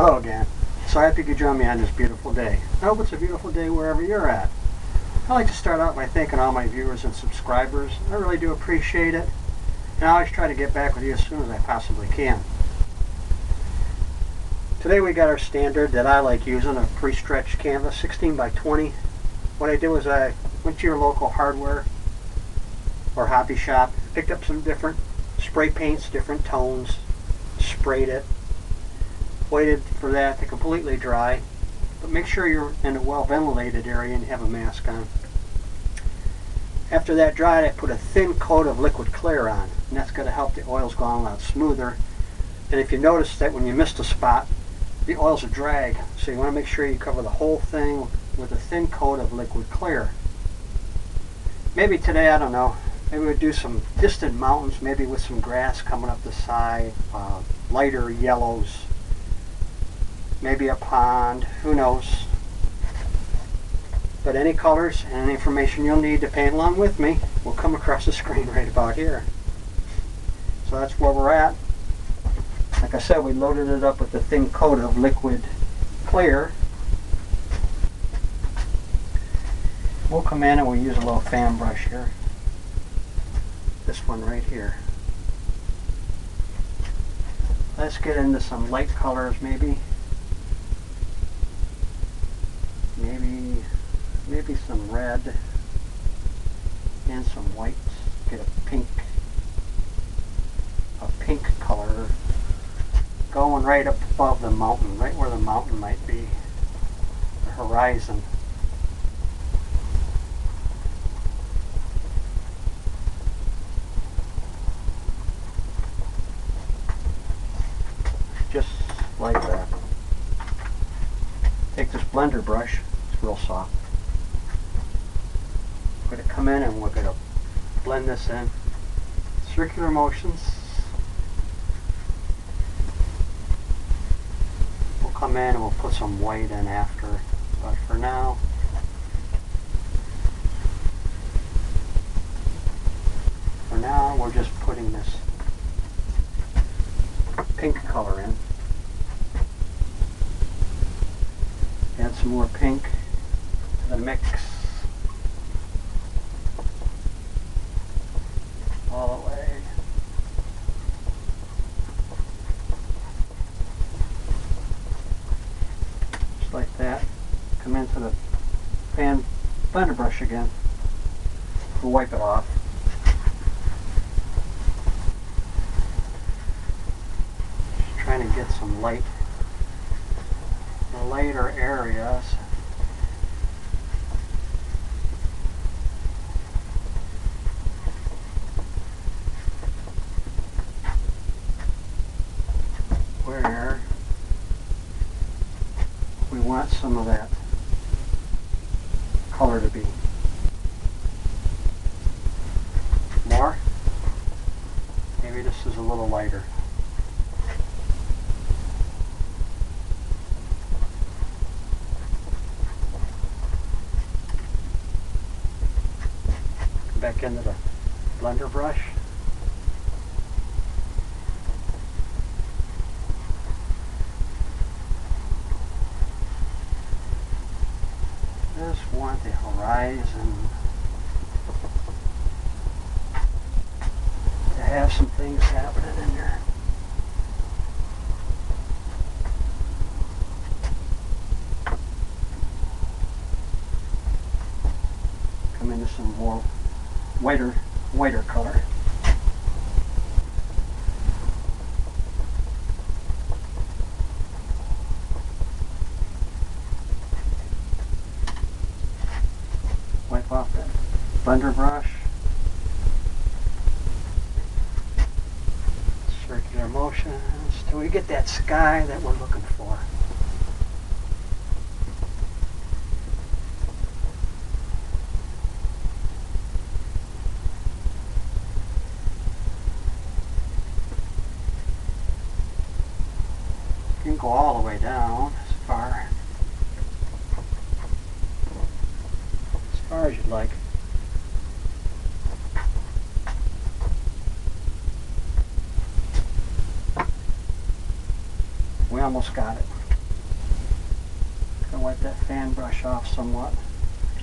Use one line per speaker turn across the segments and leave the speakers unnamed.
Hello again. So happy you could join me on this beautiful day. I hope it's a beautiful day wherever you're at. I'd like to start out by thanking all my viewers and subscribers. I really do appreciate it. And I always try to get back with you as soon as I possibly can. Today we got our standard that I like using, a pre-stretched canvas, 16 by 20. What I did was I went to your local hardware or hobby shop, picked up some different spray paints, different tones, sprayed it, waited for that to completely dry, but make sure you're in a well ventilated area and have a mask on. After that dried, I put a thin coat of liquid clear on, and that's going to help the oils go on a lot smoother. And if you notice that when you missed a spot, the oils will drag, so you want to make sure you cover the whole thing with a thin coat of liquid clear. Maybe today, I don't know, maybe we'll do some distant mountains, maybe with some grass coming up the side, lighter yellows, maybe a pond, who knows. But any colors and any information you'll need to paint along with me will come across the screen right about here. So that's where we're at. Like I said, we loaded it up with a thin coat of liquid clear. We'll come in and we'll use a little fan brush here. This one right here. Let's get into some light colors maybe. Maybe some red and some white. Get a pink color going right up above the mountain, right where the mountain might be, the horizon. Just like that. Take this blender brush, it's real soft. We're going to come in and we're going to blend this in. Circular motions. We'll come in and we'll put some white in after, but for now, we're just putting this pink color in. Add some more pink to the mix. All the way. Just like that. Come into the fan blender brush again. We'll wipe it off. Just trying to get some light. The lighter areas. Where we want some of that color to be. More? Maybe this is a little lighter. Back into the blender brush. Just want the horizon to have some things happening in there. Come into some more whiter color. Wipe off that blender brush. Circular motions till we get that sky that we're looking for. You can go all the way down as far as you'd like. We almost got it. that fan brush off somewhat.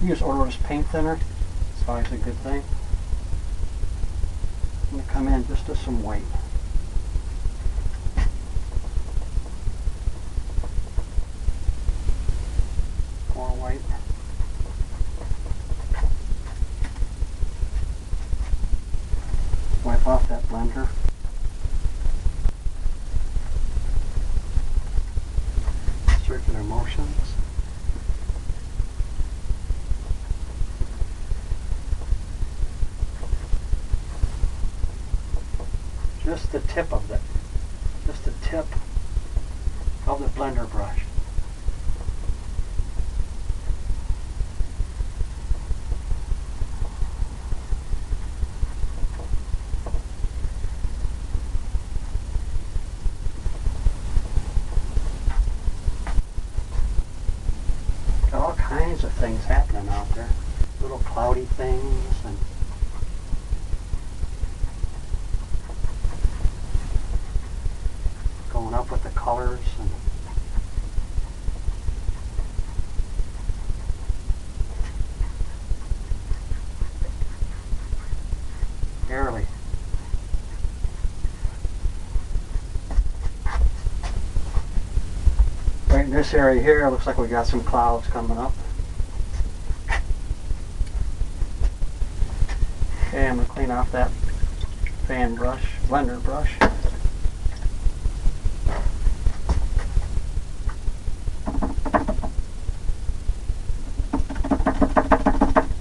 Use odorless paint thinner. It's always a good thing. I'm going to come in just to some white. More white. Wipe off that blender. Circular motions. Just the tip of the blender brush. Got all kinds of things happening out there. Little cloudy things and going up with the colors and barely. Right in this area here, looks like we got some clouds coming up. Okay, I'm going to clean off that fan brush, blender brush.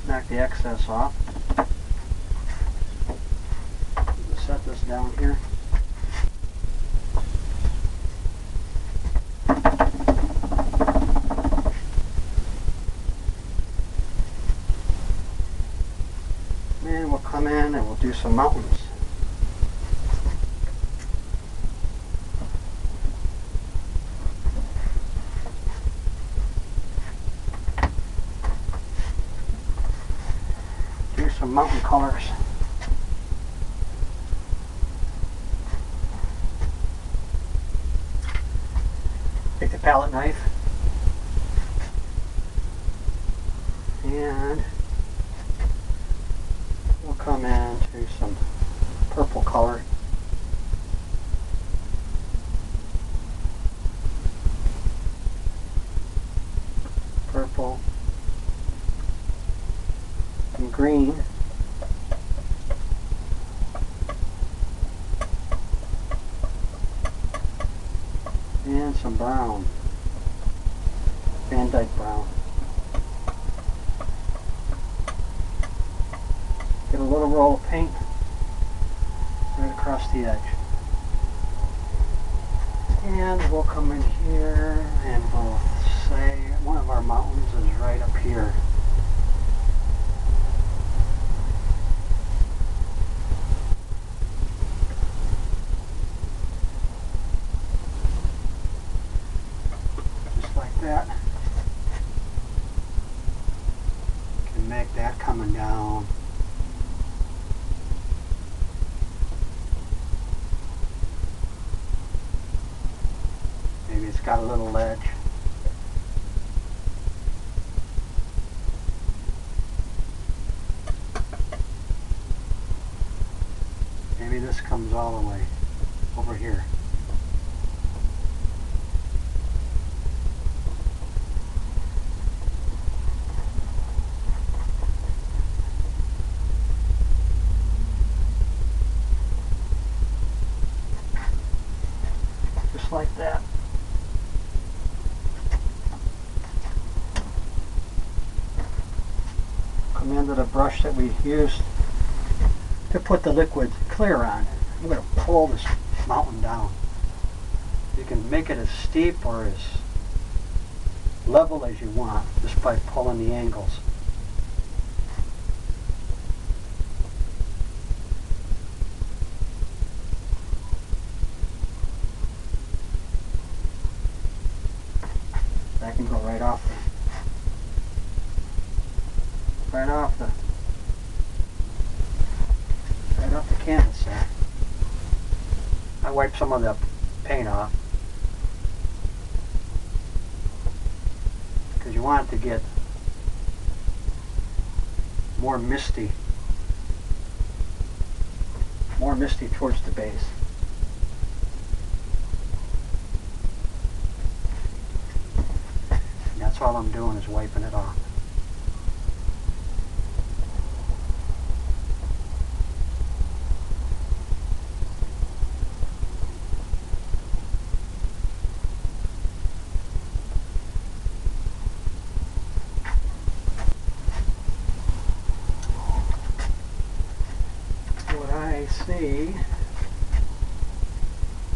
Knock the excess off. Set this down here. And we'll come in and we'll do some mountains. Do some mountain colors. Take the palette knife and we'll come into some purple color. Purple and green. And some brown. Van Dyke brown. Get a little roll of paint right across the edge. And we'll come in here and we'll say one of our mountains is right up here. Just like that. Can make that coming down. Maybe it's got a little ledge. Maybe this comes all the way over here. Just like that. Come into the brush that we used to put the liquid clear on. I'm going to pull this mountain down. You can make it as steep or as level as you want just by pulling the angles. That can go right off the canvas there. I wipe some of the paint off because you you want it to get more misty towards the base. And that's all I'm doing is wiping it off. What I see, I'm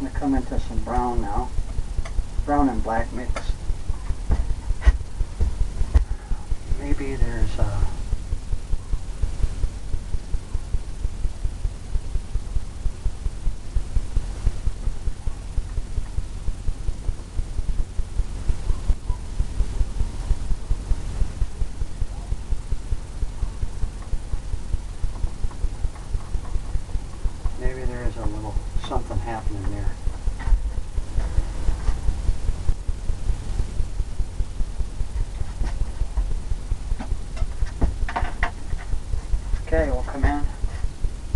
going to come into some brown now. Brown and black mix. Maybe there's a little something happening there. Okay, we'll come in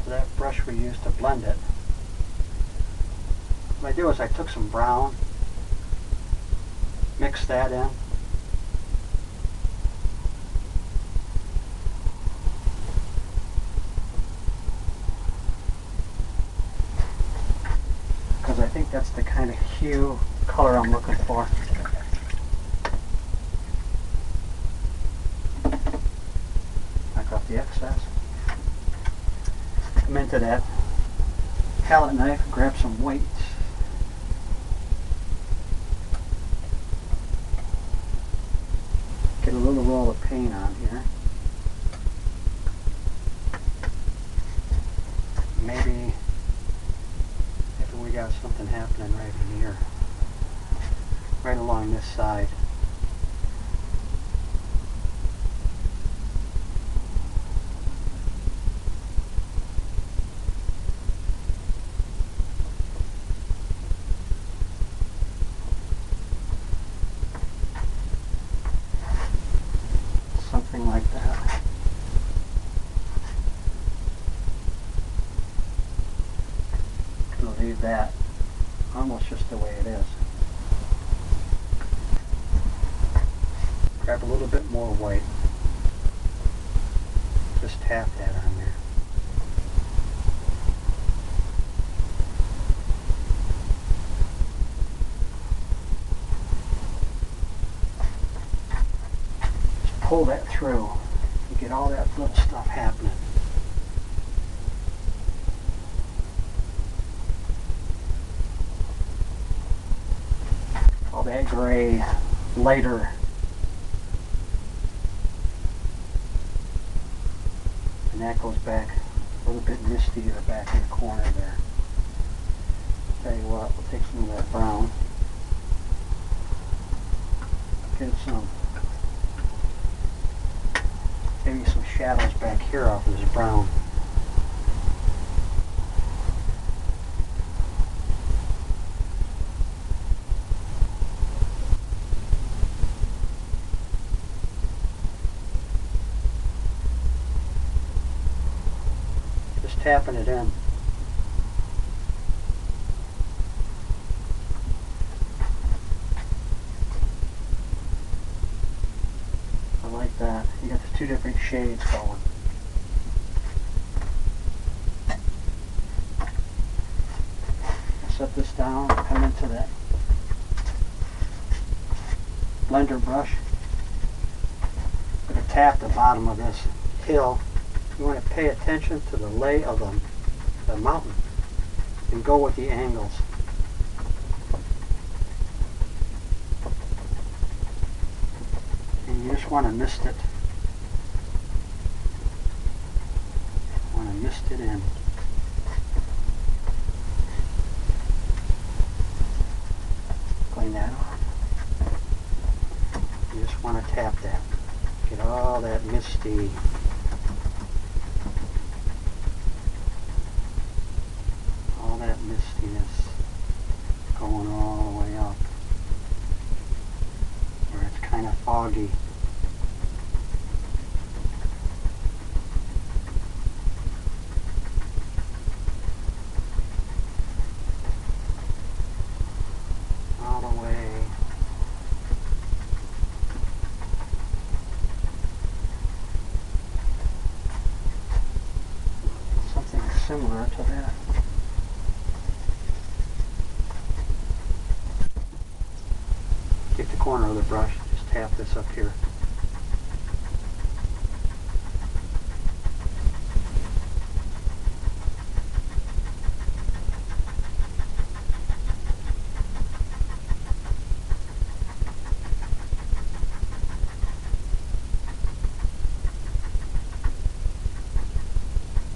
to that brush we used to blend it. What I do is I took some brown, mixed that in, because I think that's the kind of hue, color I'm looking for. Knock off the excess. Come into that palette knife, grab some whites. Get a little roll of paint on here. Maybe we got something happening right in here, right along this side. Something like that. We'll leave that almost just the way it is. Grab a little bit more white. Just tap that on there. Just pull that through. You get all that little stuff happening. All that gray, lighter. And that goes back a little bit mistier back in the corner there. Tell you what, we'll take some of that brown. Get some, maybe some shadows back here off of this brown. Just tapping it in. I like that. You got the two different shades going. Set this down, come into that blender brush. I'm going to tap the bottom of this hill. You want to pay attention to the lay of the mountain and go with the angles. And you just want to mist it. Want to mist it in. Clean that off. You just want to tap that. Get all that misty. That mistiness going all the way up where it's kind kind of foggy. All the way. Something similar to that. Take the corner of the brush, just tap this up here.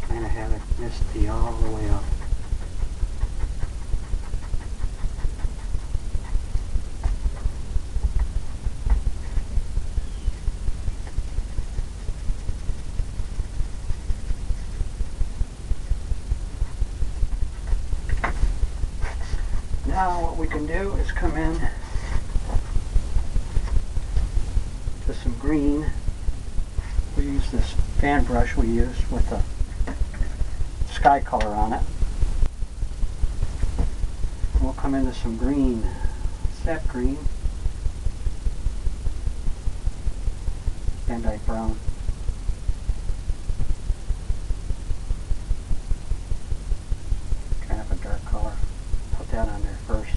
Kind of have it misty all the way up. Now what we can do is come in to some green. We use this fan brush we use with the sky color on it. We'll come into some green, sap green, Van Dyke brown. Kind of a dark color. Put that on there first.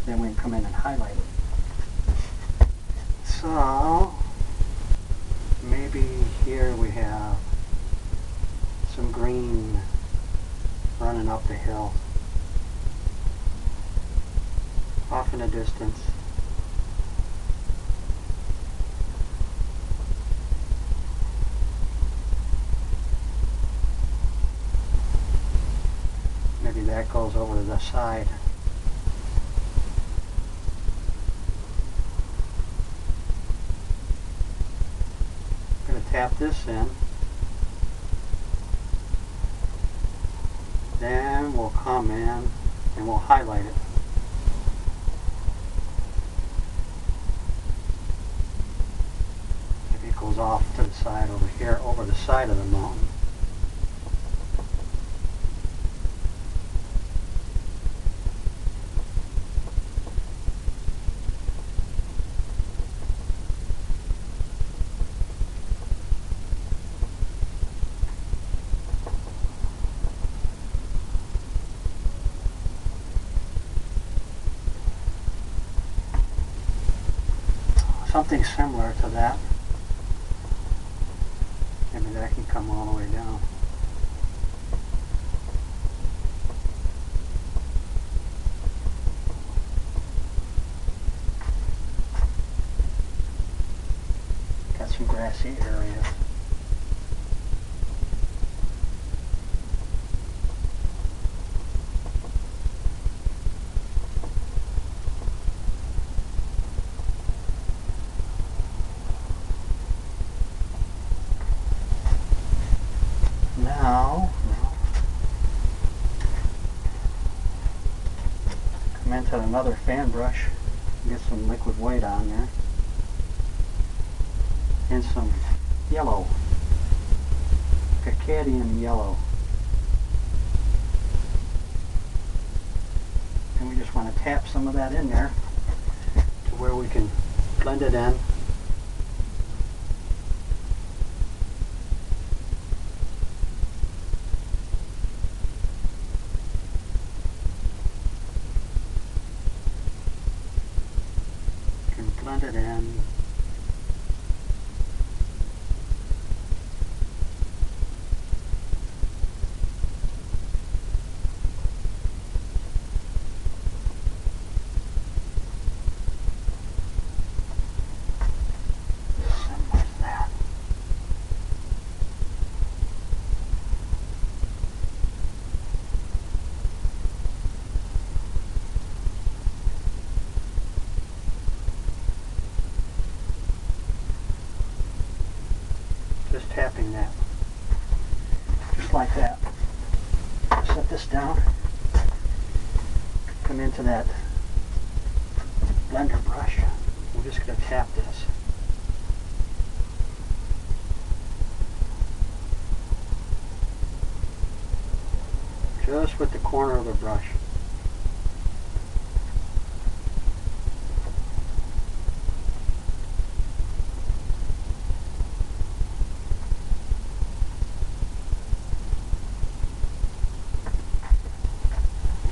Then we can come in and highlight it. So maybe here we have some green running up the hill off in the distance. Maybe that goes over to the side. I'm going to tap this in. Then we'll come in and we'll highlight it. Maybe it goes off to the side over here, over the side of the mountain. Something similar to that. Maybe that can come all the way down. Got some grassy areas. Now, come into another fan brush, get some liquid white on there, and some yellow, Cacadian yellow. And we just want to tap some of that in there to where we can blend it in. Blend it in. Simple as that. Just tapping that, just like that. Set this down. Come into that blender brush. We're just going to tap this. Just with the corner of the brush.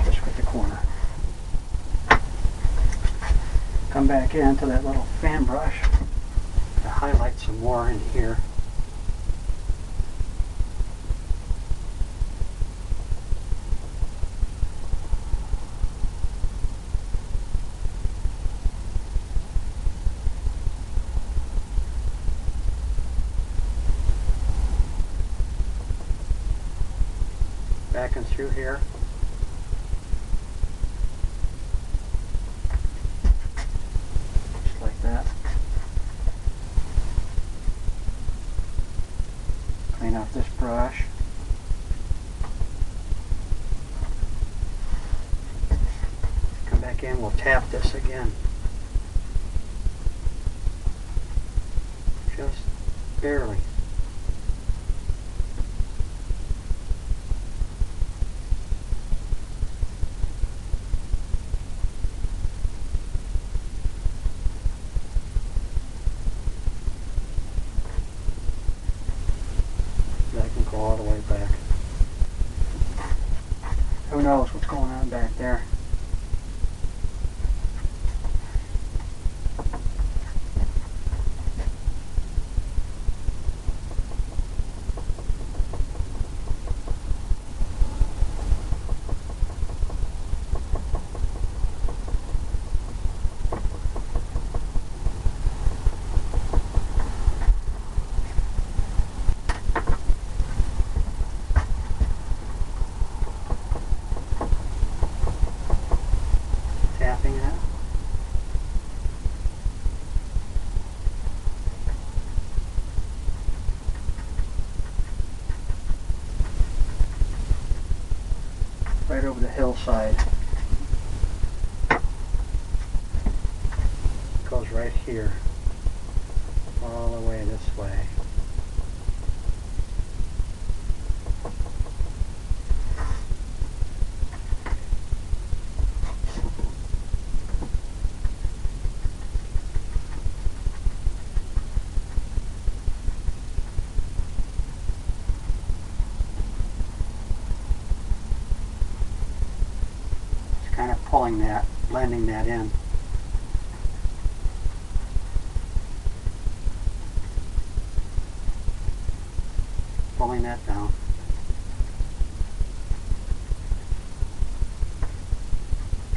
Just with the corner. Come back into that little fan brush to highlight some more in here. Back and through here. Just like that. Clean off this brush. Come back in, we'll tap this again. Just barely. That can go all the way back. Who knows what's going on back there? Tapping it. Right over the hillside. Goes right here. All the way this way. Kind of pulling that, blending that in. Pulling that down.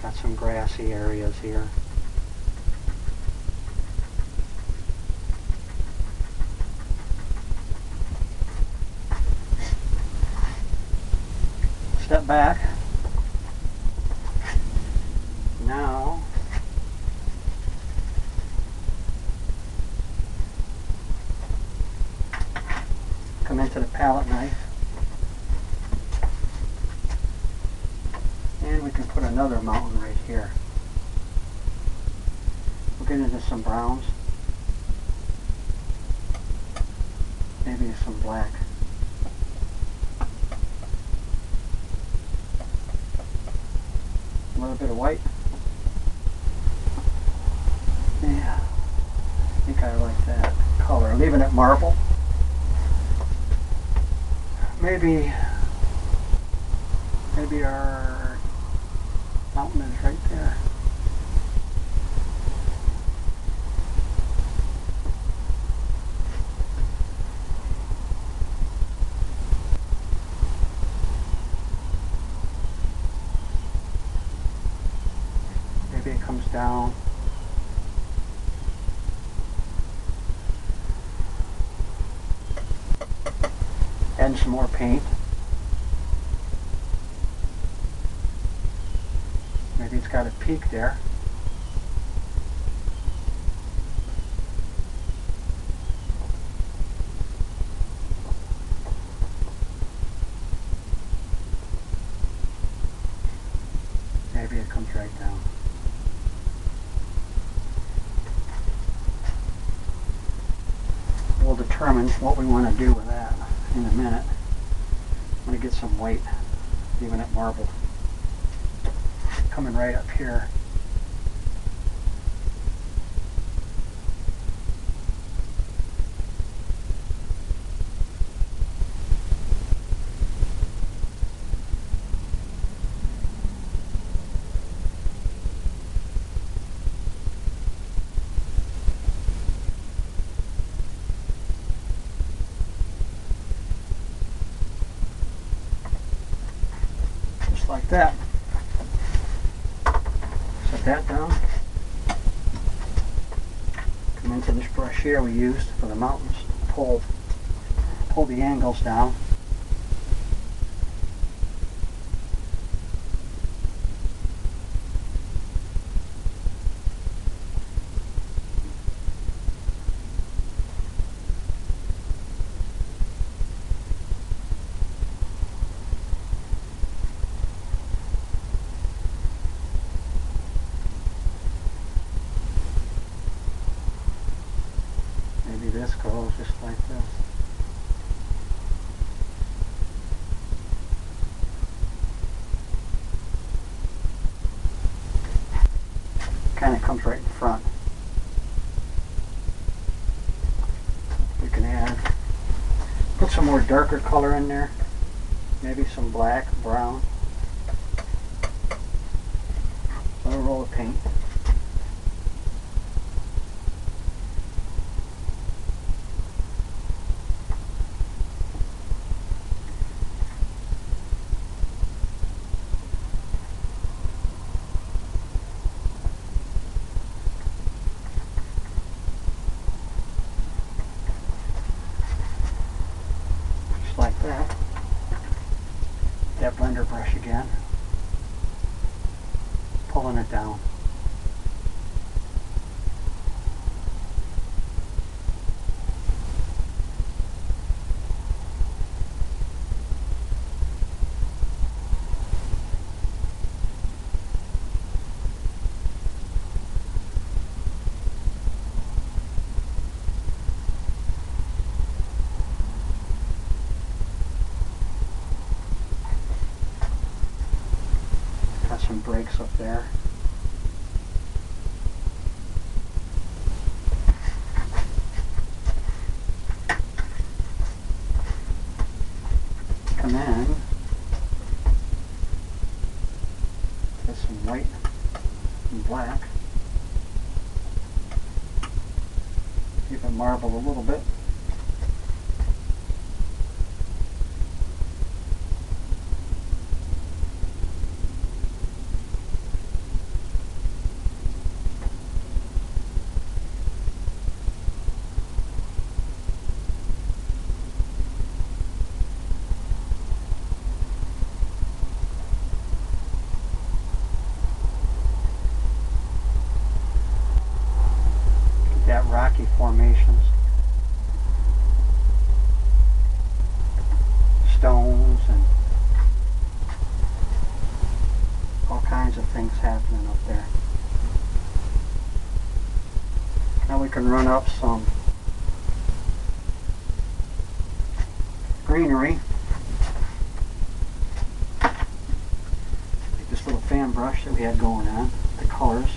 Got some grassy areas here. Step back. Now, come into the palette knife, and we can put another mountain right here. We'll get into some browns, maybe some black. A little bit of white. Yeah, I think I like that color. Leaving it marble. Maybe our mountain is right there. Maybe it comes down. Add some more paint. Maybe it's got a peak there. Maybe it comes right down. We'll determine what we want to do with that in a minute. I'm going to get some weight, even at marble. Coming right up here. Like that. Set that down. Come into this brush here we used for the mountains. Pull the angles down. This goes just like this. Kind of comes right in front. We can put some more darker color in there. Maybe some black, brown. A little roll of paint. Like that. That blender brush again. Pulling it down. Some breaks up there. Come in. Get some white and black. Keep it marbled a little bit. That rocky formations, stones, and all kinds of things happening up there. Now we can run up some greenery. Take this little fan brush that we had going on, the colors.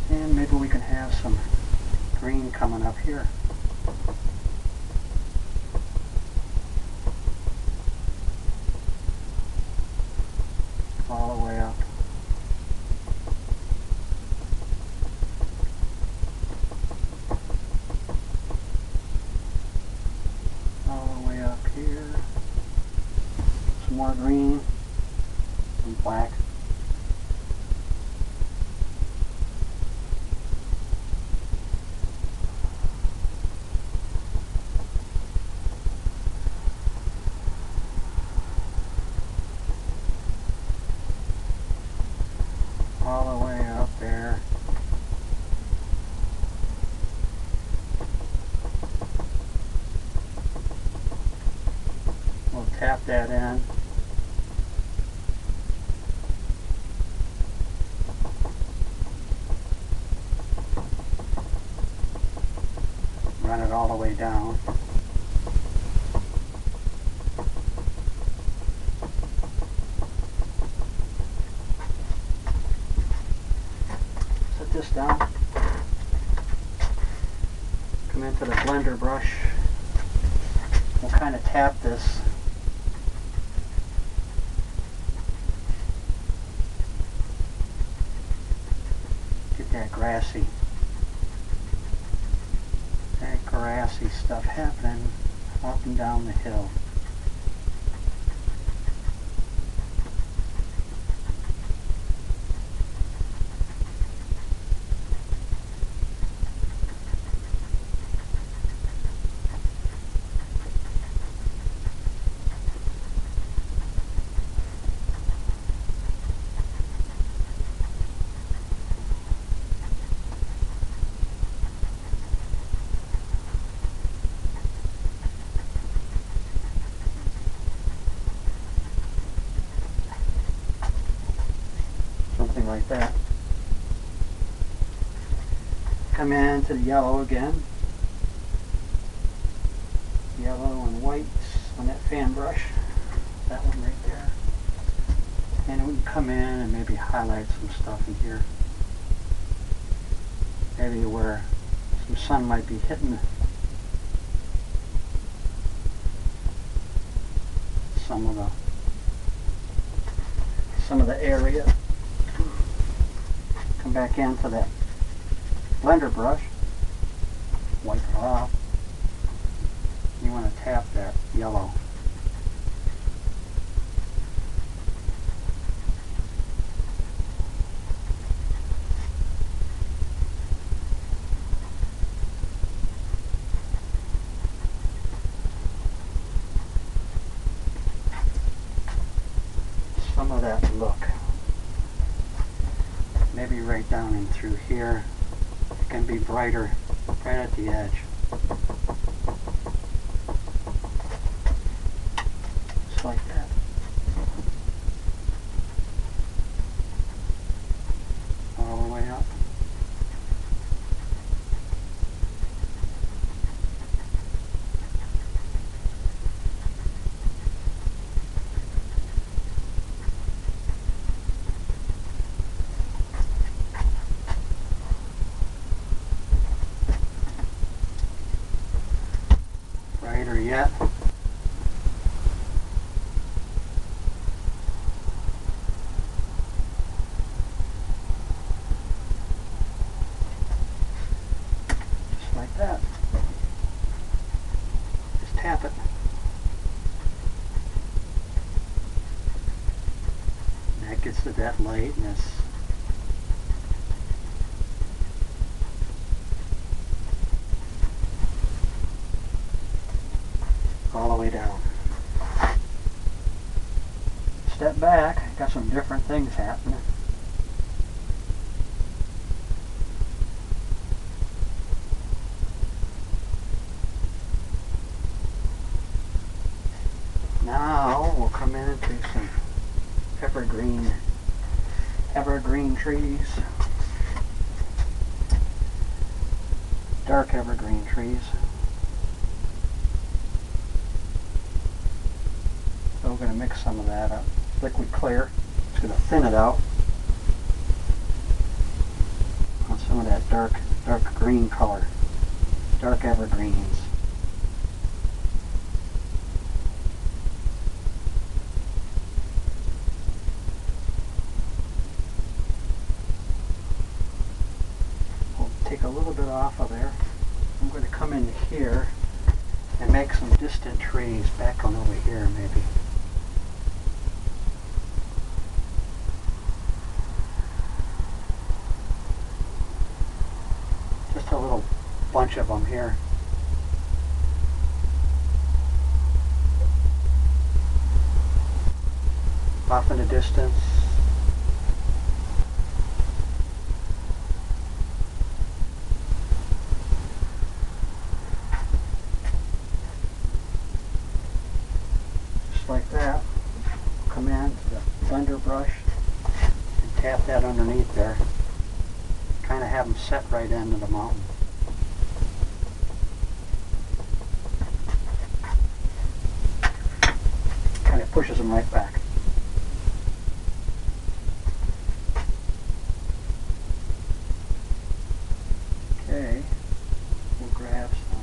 And maybe we can have some green coming up here. All the way up. All the way up here. Some more green and black. All the way up there. We'll tap that in. run it all the way down. Set this down. Come into the blender brush. We'll kind of tap this. Get that grassy stuff happening up and down the hill. Something like that. Come into the yellow again. Yellow and white on that fan brush. That one right there. And we can come in and maybe highlight some stuff in here. Maybe where some sun might be hitting some of the area. Come back into that blender brush, wipe it off. You want to tap that yellow. Some of that look. Maybe right down in through here. It can be brighter right at the edge. Just like that. All the way up. Yet. Just like that. Just tap it. And that gets to that lightness. All the way down. Step back, got some different things happening. Now we'll come in and do some evergreen trees. Dark evergreen trees. So we're going to mix some of that up. Liquid clear. It's going to thin it out on some of that dark green color. Dark evergreens. We'll take a little bit off of there. I'm going to come in here and make some distant trees back on over here maybe. Just a little bunch of them here. Off in the distance. Just like that. Come in to the blender brush and tap that underneath there. Kind of have them set right into the mountain. pushes them right back. Okay, we'll grab some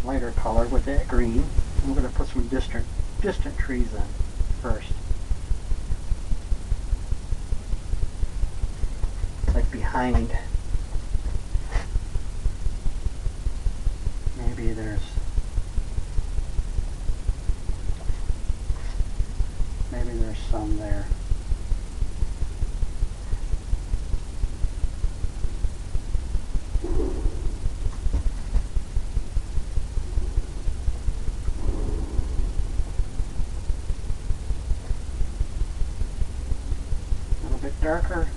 lighter color with that green. We're going to put some distant trees in first. Like behind. Maybe there's some there. A little bit darker.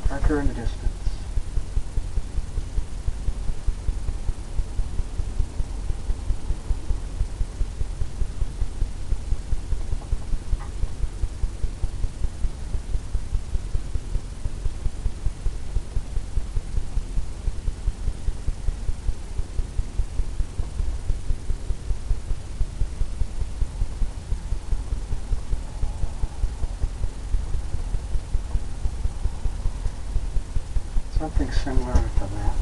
Darker in the distance. Something similar to that.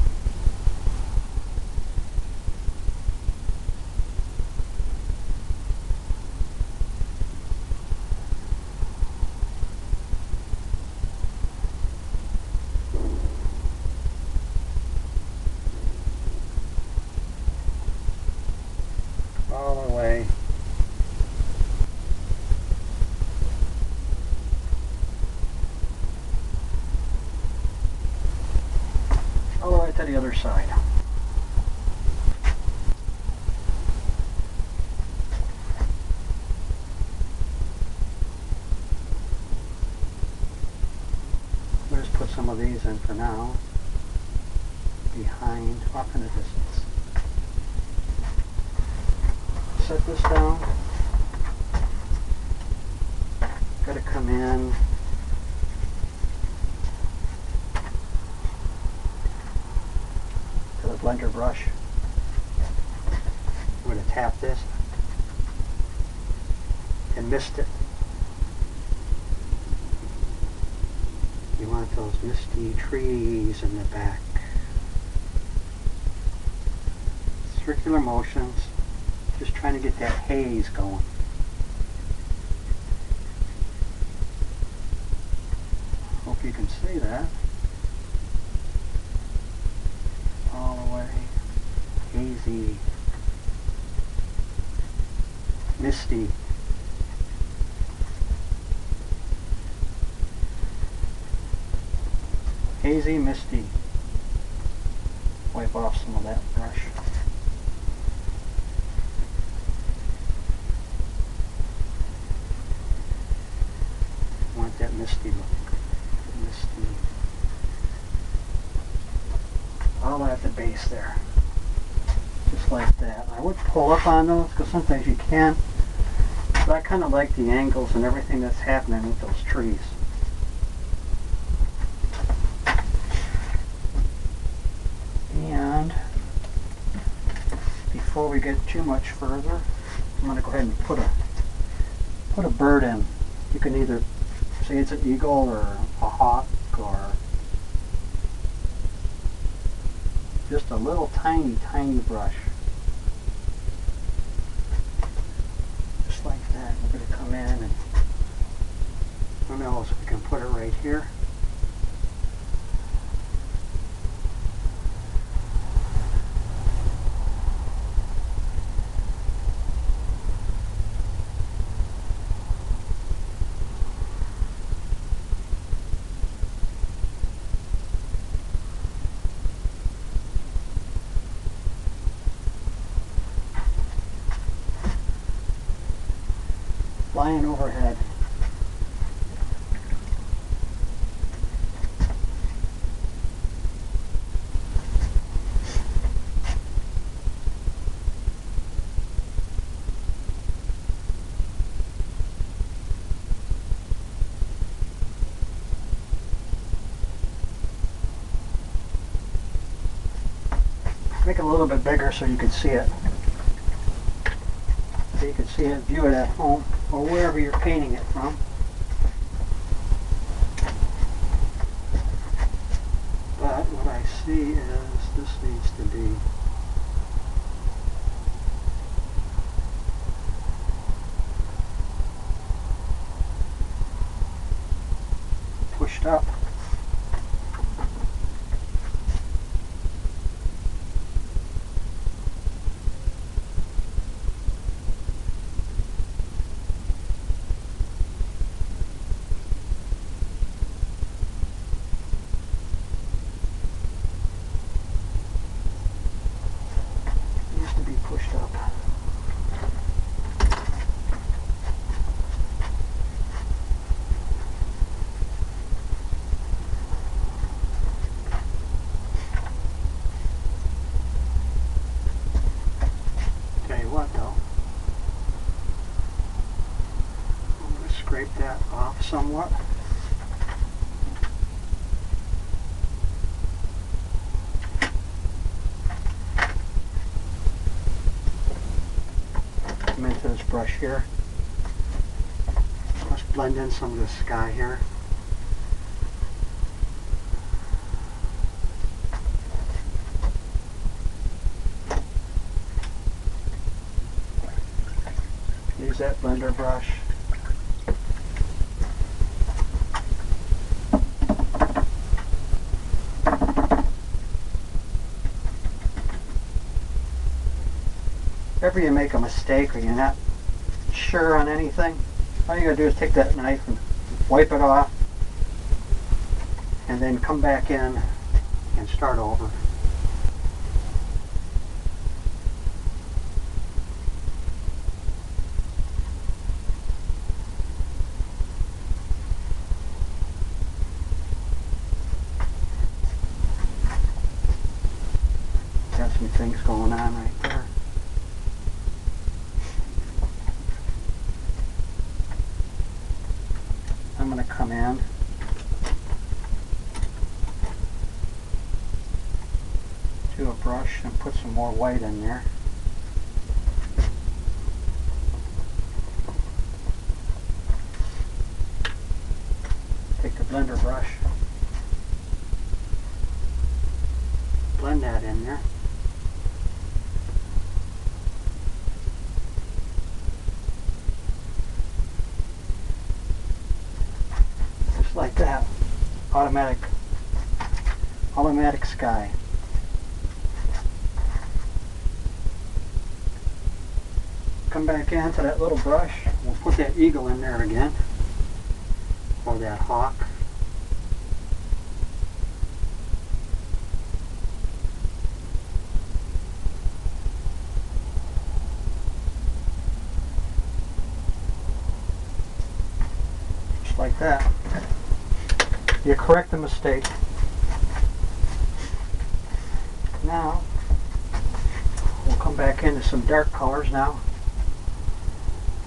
All the way. All the way to the other side. We'll just put some of these in for now. Behind, off in the distance. Set this down. Gotta come in. To the blender brush. I'm gonna tap this and mist it. You want those misty trees in the back. Circular motions. Just trying to get that haze going. Hope you can see that. All the way. Hazy. Misty. Hazy, misty. Wipe off some of that brush. Want that misty look. Misty. All at the base there. Just like that. I would pull up on those because sometimes you can't. But I kind of like the angles and everything that's happening with those trees. And before we get too much further, I'm going to go ahead and put a bird in. You can either say it's an eagle or a hawk or just a little tiny brush. Just like that. We're going to come in and who knows, we can put it right here. Flying overhead. Make it a little bit bigger so you can see it. So you can see it, view it at home, or wherever you're painting it from. But what I see is this needs to be pushed up. Needs to be pushed up. Tell you what though, I'm going to scrape that off somewhat. Come into this brush here. Let's blend in some of the sky here. Use that blender brush. If you make a mistake or you're not sure on anything, all you gotta do is take that knife and wipe it off and then come back in and start over. Got some things going on right there. I'm going to come in to a brush and put some more white in there. Take the blender brush, blend that in there. Like that. Automatic sky. Come back into that little brush. We'll put that eagle in there again. Or that hawk. Just like that. You correct the mistake. Now, we'll come back into some dark colors now.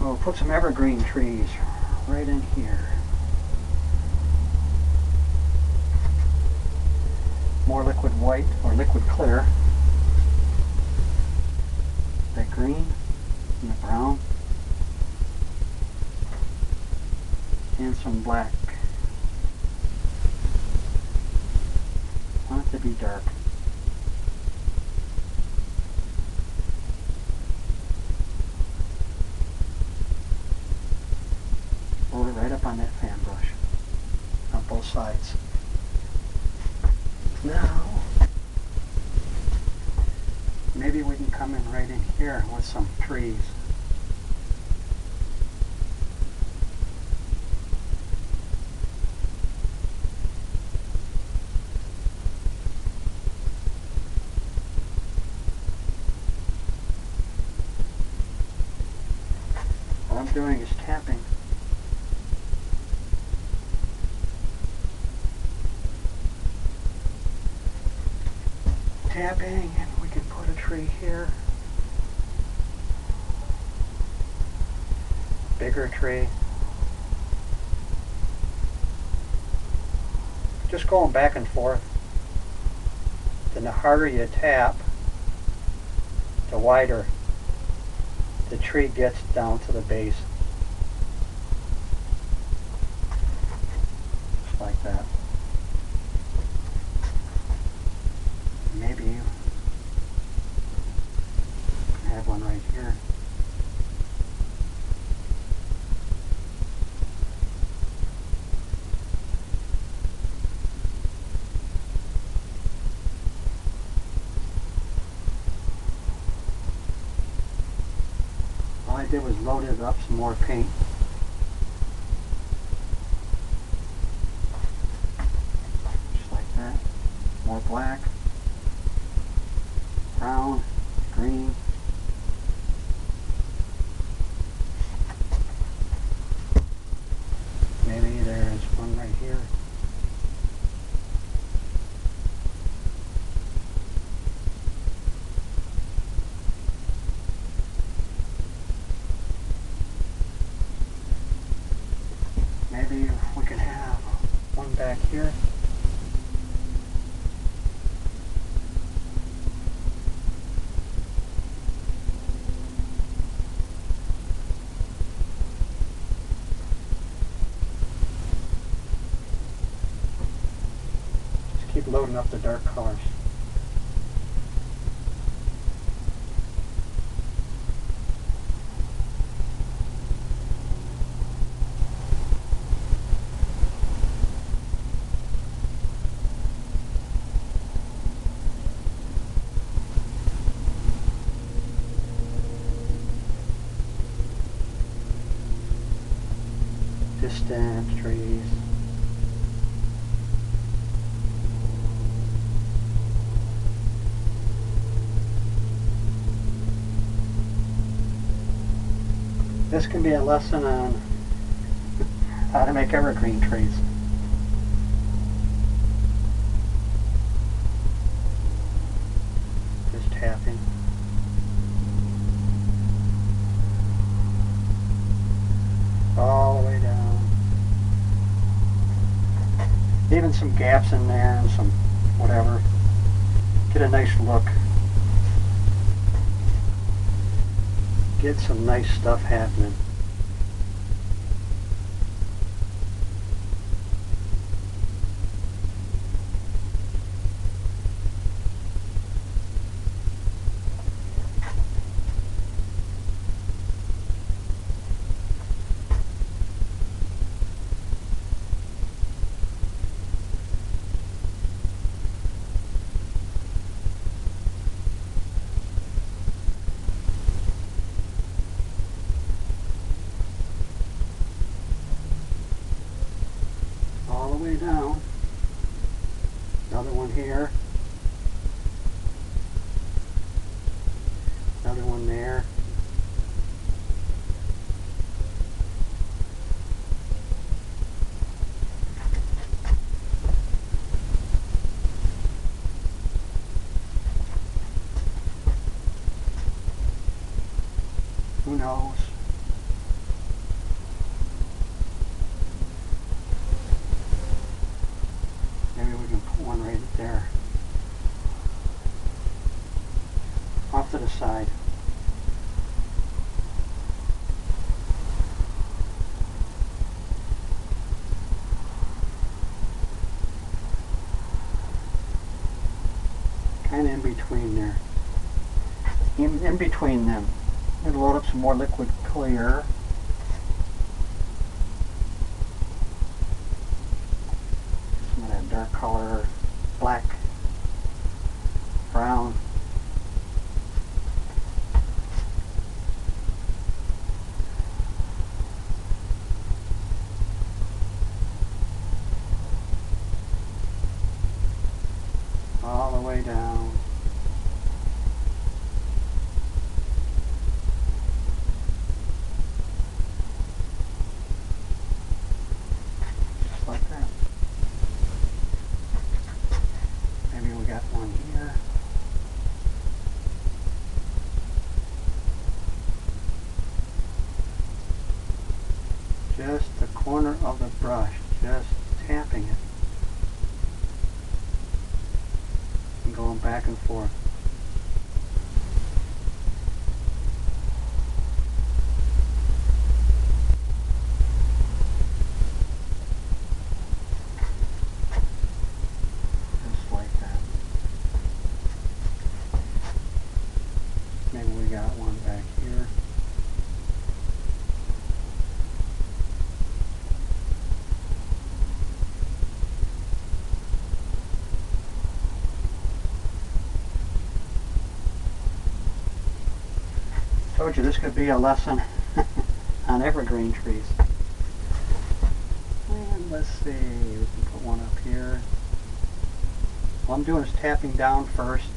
We'll put some evergreen trees right in here. More liquid white or liquid clear. That green and the brown. And some black. I want it to be dark. Roll it right up on that fan brush on both sides. Now, maybe we can come in right in here with some trees. What I'm doing is tapping. Tapping, and we can put a tree here. Bigger tree. Just going back and forth. Then the harder you tap, the wider the tree gets down to the base. Just like that. Maybe you have one right here. All I did was loaded up some more paint. Just like that. More black, brown, green. Maybe there's one right here. Maybe we could have one back here. Just keep loading up the dark colors. Distant trees. This can be a lesson on how to make evergreen trees. Just tapping. All the way down. Even some gaps in there and some whatever. Get a nice look. Get some nice stuff happening. All the way down. Another one here. Another one there. Who knows? Maybe we can put one right there. Off to the side. Kind of in between there. In between them. I'm going to load up some more liquid clear. Some of that dark color, black, brown. All the way down. Just like that. Maybe we got one here. Just the corner of the brush, just tapping it. And going back and forth. Told you this could be a lesson on evergreen trees. And let's see, we can put one up here. All I'm doing is tapping down first.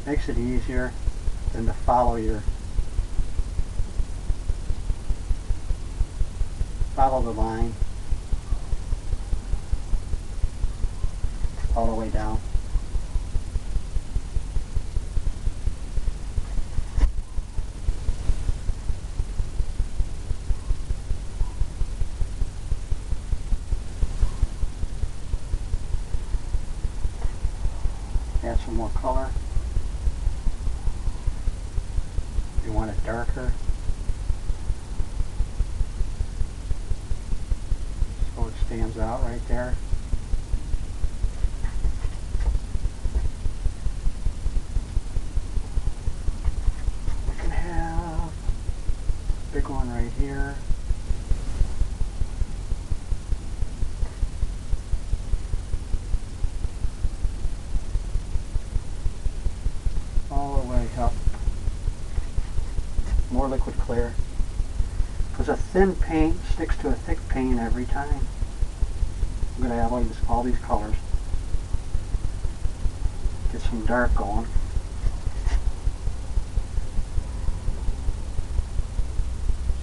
Makes it easier than to follow the line all the way down. Add some more color. If you want it darker, so it stands out right there. We can have a big one right here. All the way up. More liquid clear. Because a thin paint sticks to a thick paint every time. I'm going to add all these colors. Get some dark going.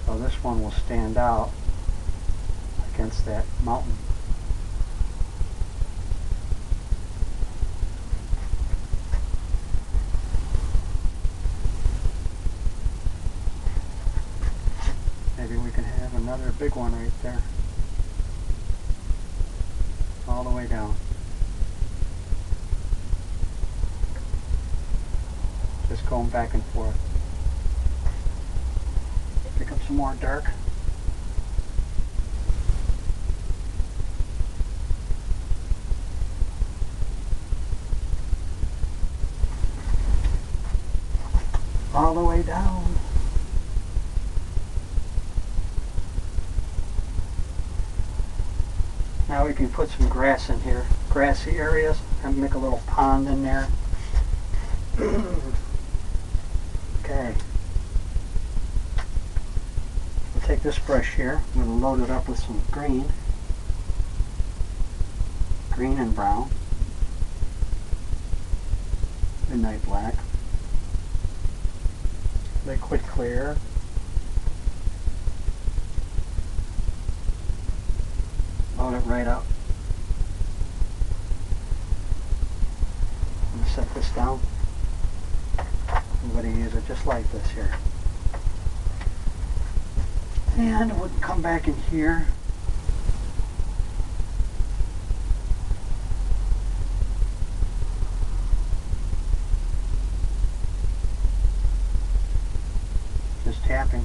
So this one will stand out against that mountain. Maybe we can have another big one right there. All the way down. Just going back and forth. Pick up some more dark. All the way down. Now we can put some grass in here, grassy areas, and make a little pond in there. Okay. We'll take this brush here, I'm going to load it up with some green and brown, midnight black, liquid clear, load it right up. I'm going to set this down. I'm going to use it just like this here. And we'll come back in here. Just tapping.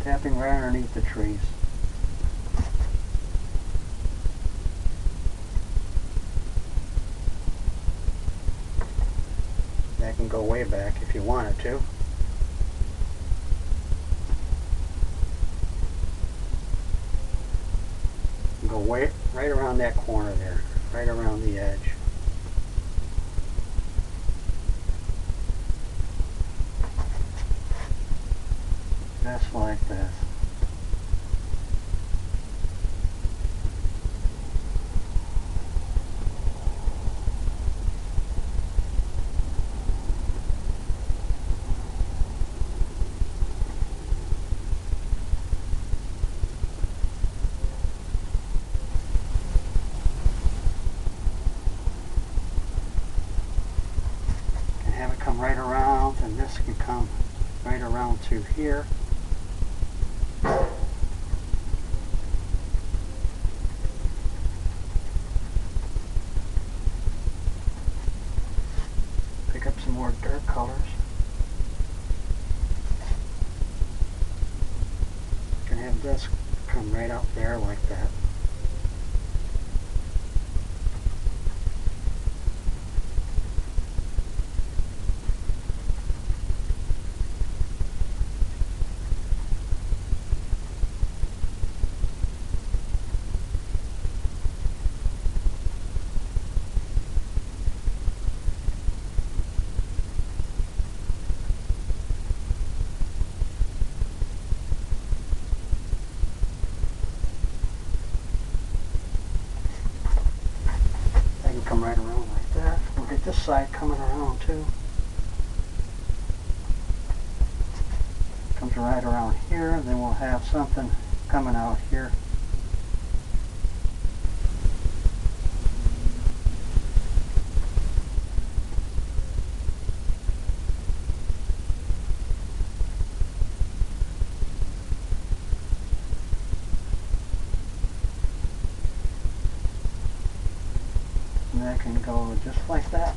Tapping right underneath the trees. That can go way back if you wanted to. Go way right around that corner there, right around the edge. Just like this. Can have it come right around, and this can come right around to here. Pick up some more dark colors. You can have this come right up there like that. come right around like that. We'll get this side coming around too. Comes right around here, then we'll have something coming out here. And that can go just like that.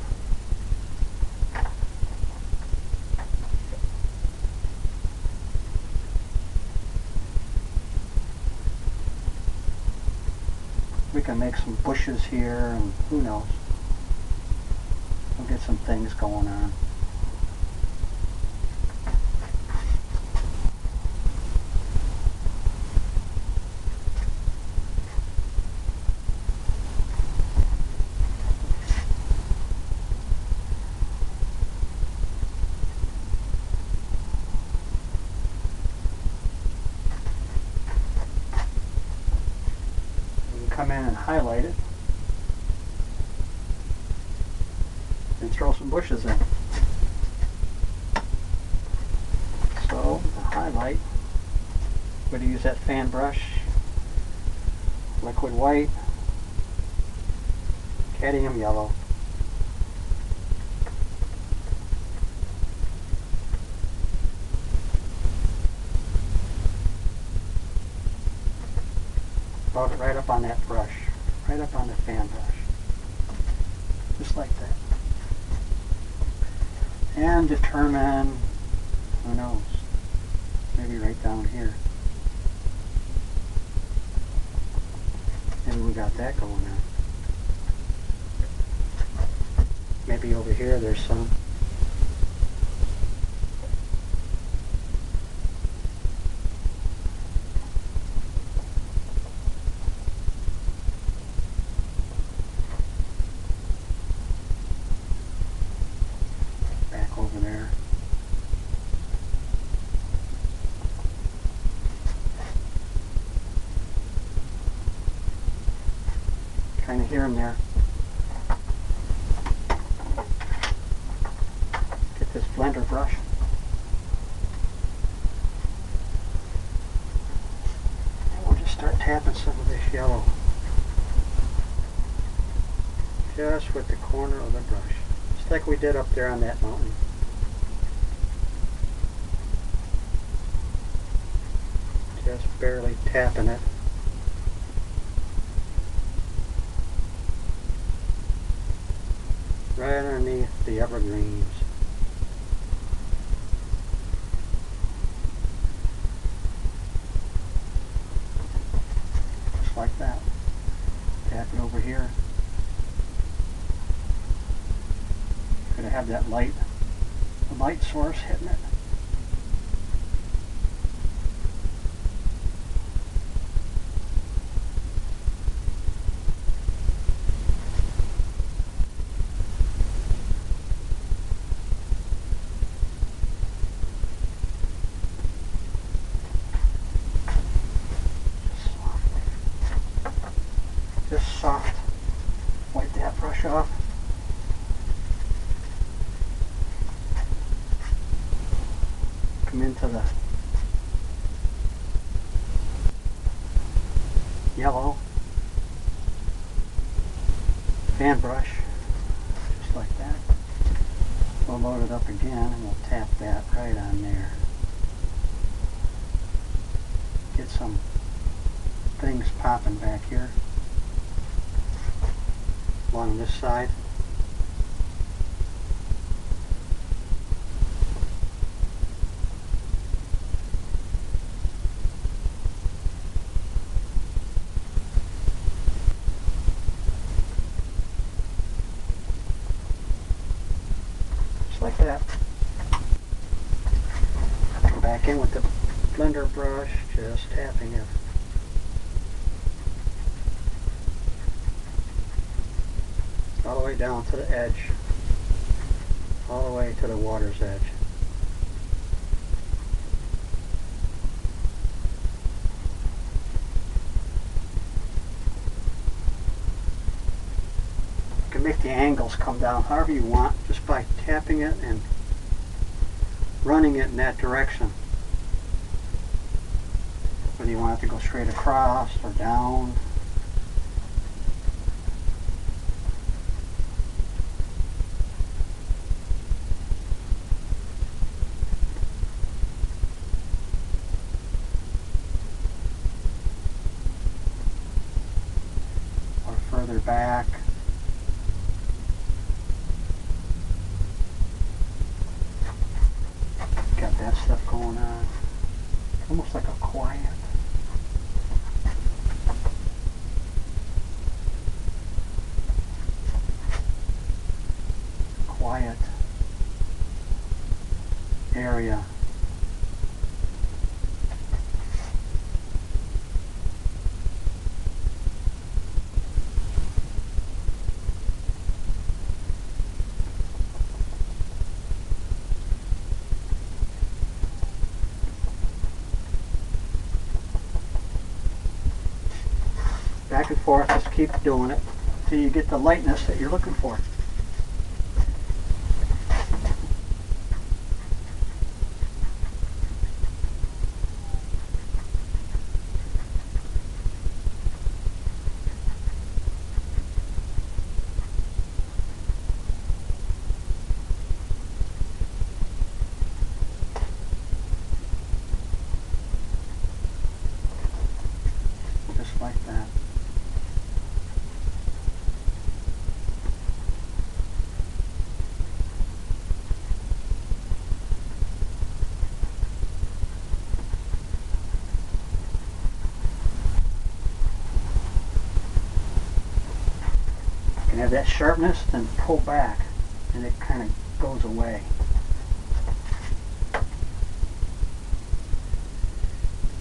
We can make some bushes here, and who knows. We'll get some things going on. Come in and highlight it and throw some bushes in. So the highlight, we're going to use that fan brush, liquid white, cadmium yellow, about it right up on that brush, right up on the fan brush, just like that. And determine, who knows, maybe right down here. Maybe we got that going on. Maybe over here there's some. Over there. Kind of hear him there. Get this blender brush. And we'll just start tapping some of this yellow. Just with the corner of the brush. Just like we did up there on that mountain. Just barely tapping it. Right underneath the evergreens. Just like that. Tap it over here. Gonna have that light, the light source hitting it. Just soft. Wipe that brush off. Come into the yellow fan brush, just like that. We'll load it up again and we'll tap that right on there. Get some things popping back here along this side. Like that. Go back in with the blender brush, just tapping it. All the way down to the edge. All the way to the water's edge. You can can make the angles come down however you want just by tapping it and running it in that direction. Whether you want it to go straight across or down. Or further back. Got that stuff going on. Almost like a quiet area. Back and forth, just keep doing it till you get the lightness that you're looking for. Just like that. You can have that sharpness, then pull back, and it kind of goes away.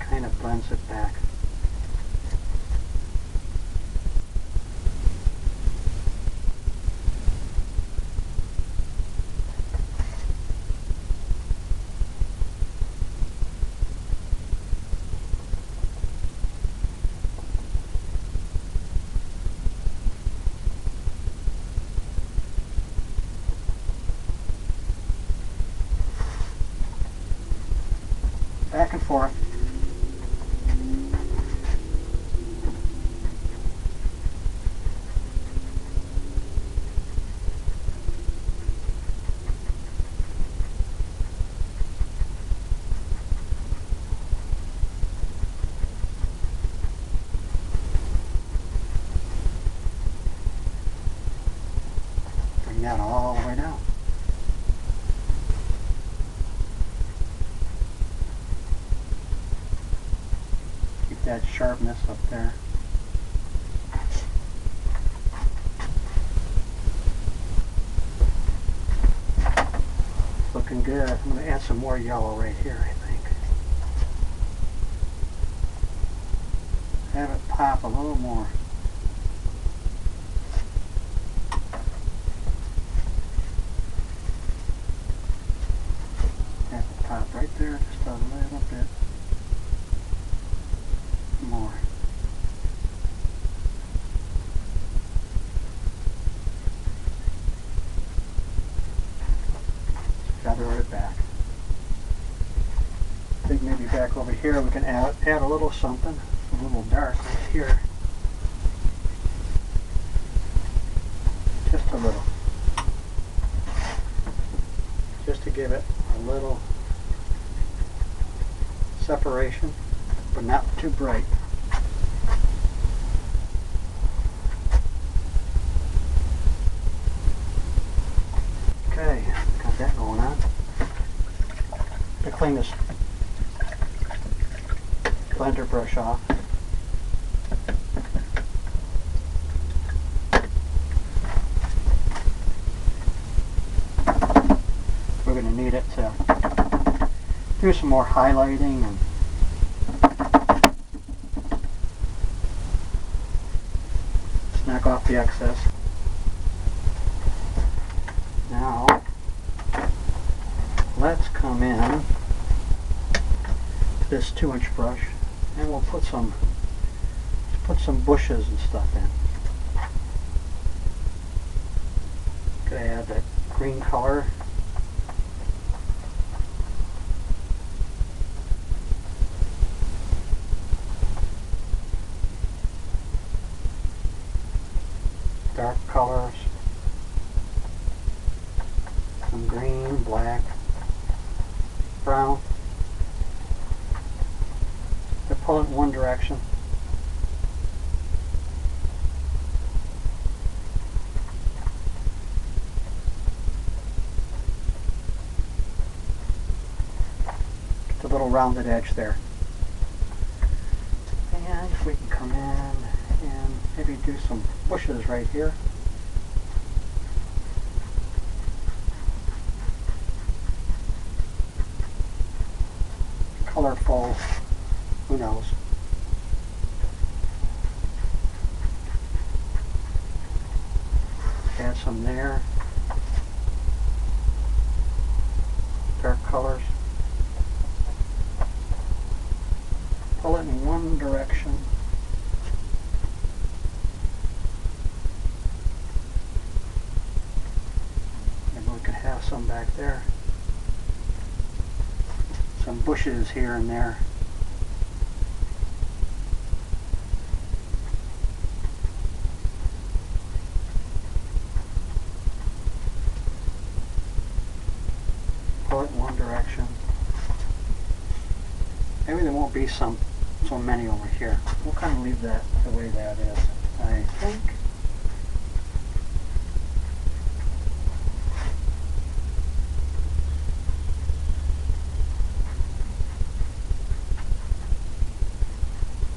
Kind of blends it back. Back and forth. Bring that all the way down. That sharpness up there. Looking good. I'm going to add some more yellow right here, I think. Have it pop a little more. Have it pop right there just a little bit more. Feather it back. I think maybe back over here we can add a little something, a little dark right here. Just a little. Just to give it a little separation, but not too bright. Okay, got that going on. To clean this blender brush off. We're going to need it to do some more highlighting and knock off the excess. Now, let's come in to this 2-inch brush and we'll put some bushes and stuff in. Gonna add that green color. Dark colors. Some green, black, brown. To pull it in one direction. Get the little rounded edge there. And we can come in and maybe do some bushes right here. Colorful, who knows. Add some there. Dark colors. Pull it in one direction. Maybe we could have some back there. Some bushes here and there. Pull it in one direction. Maybe there won't be so many over here. We'll kind of leave that the way that is, I think.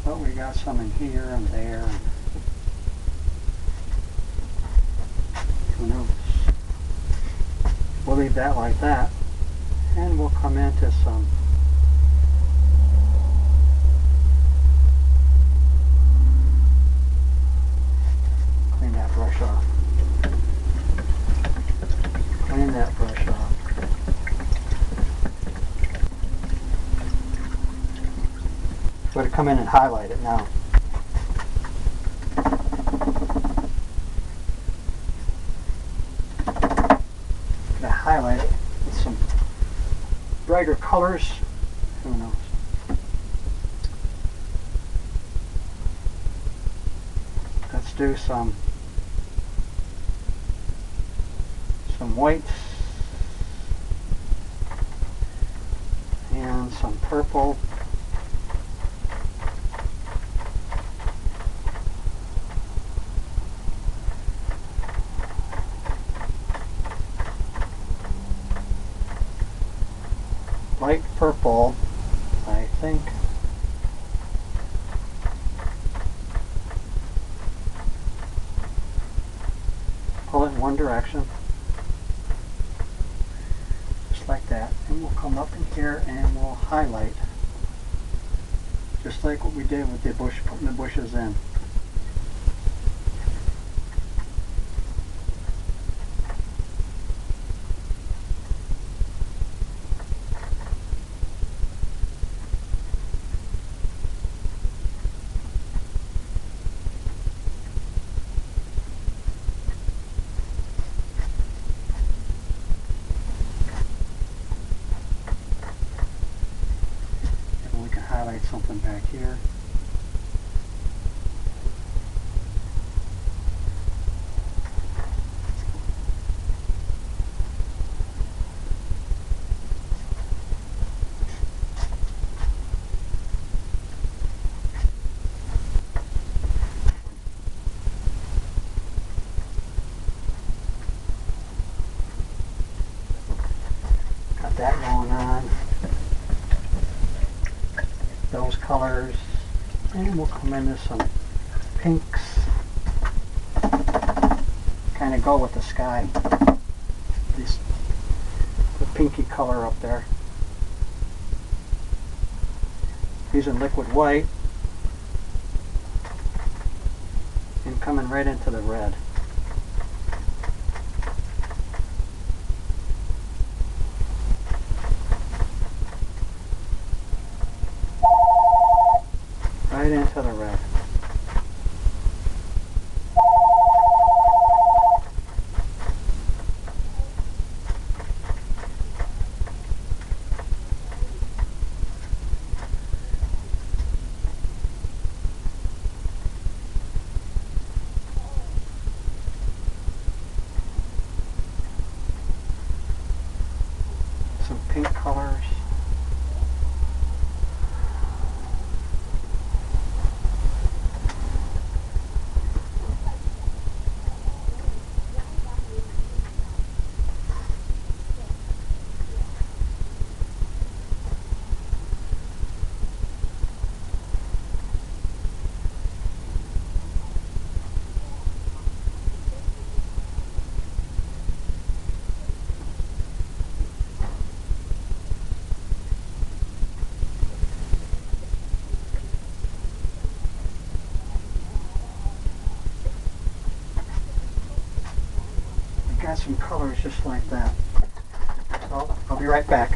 But we got some in here and there. Who knows? We'll leave that like that. And we'll come into some clean that brush off. Clean that brush off. We're going to come in and highlight it now. I'm going to highlight it with some brighter colors. Who knows? Let's do some whites and some purple. Light purple, I think. Pull it in one direction, just like that, and we'll come up in here and we'll highlight, just like what we did with the bush, putting the bushes in. Highlight something back here. Got that going on. Those colors, and we'll come into some pinks. Kind of go with the sky. The pinky color up there. Using liquid white and coming right into the red. Right into the red. got some colors just like that. So I'll be right back.